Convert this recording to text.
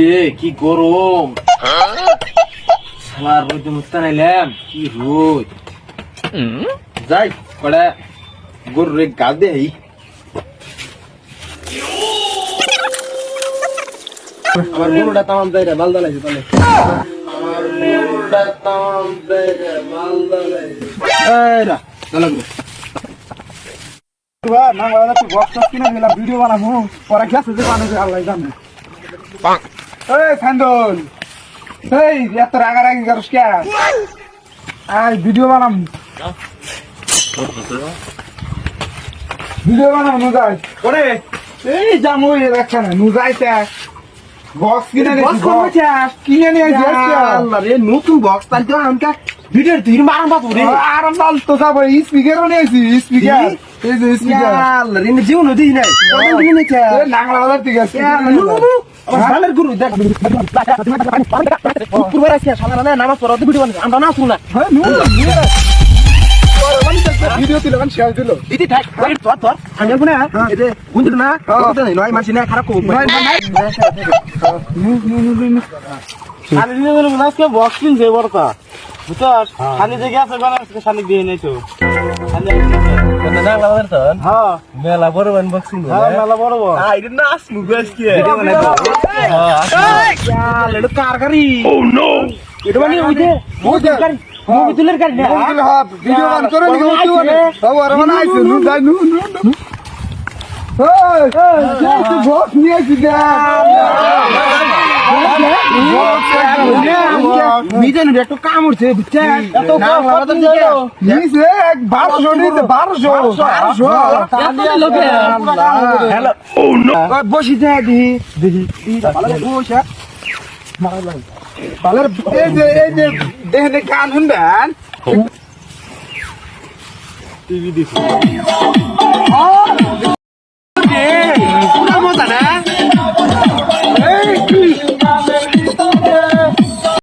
রে কি গরম শালার রোদ মুস্তা নাইলাম কি রোদ যাই কড়া গরু রে গা দেই আমার গরুটা তামাম দেয় রে মাল দালাইছে তাহলে আমার গরুটা তামাম দেয় রে মাল দালাইছে এই রা চলো না বলা তুই বক্স কিনে দিলাম ভিডিও বানাবো পরে গেছে যে বানাবে আল্লাহ জানে এই ফান্দল এই এত রাগারাগি করিস কে আই ভিডিও বানাম নু যাই করে এই জামু রাখছ না নু যাইতে বক্স কিনে দিছি বক্স কিনে নিয়ে যাচ্ছি আল্লাহ রে নতুন বক্স তাইতো আমকা ভিডিওর ধীর মারাম বাবু রে আরাম নাল তো যাব স্পিকারও নিয়েছি স্পিকার এই যে স্পিকার আল্লাহ রে জীবন দিই নাই কোন দিন কে নাংলা বাজার ঠিক আছে আমার গুরু দেখ পুরো রাখছি সারা না নামাজ পড়া ভিডিও বানাই আমরা না শুনা ভিডিও দিল মানে শেয়ার দিল দিদি থাক তোর আমি কোনা এই যে গুঞ্জ না কথা নাই নয় মাসি না খারাপ কো খালি দিয়ে বলে আজকে বক্স কিনছে বড়টা বুঝছস খালি জায়গা আছে বানা খালি দিয়ে নাই তো খালি কথা না লাগার তো হ্যাঁ মেলা বড় বান বক্সিং হ্যাঁ মেলা বড় বড় আইডি না আসলু বেশ কি ভিডিও বানাই হ্যাঁ লেডু কারকারি ও নো এটা মানে ওই যে কারকারি মুভি তুলের কারণে ভিডিও বান করে নিও তুই ও আর মানে আইছে নু যাই নু এই তুই বক্স নিয়ে আসিস মিজান একটু কাম উঠছে বুঝছে এত নিছে 1200 নিতে 1200 হ্যালো ও নো বসি দে দেখি বসা পালার এই যে দেখে গান শুনবেন টিভি দেখি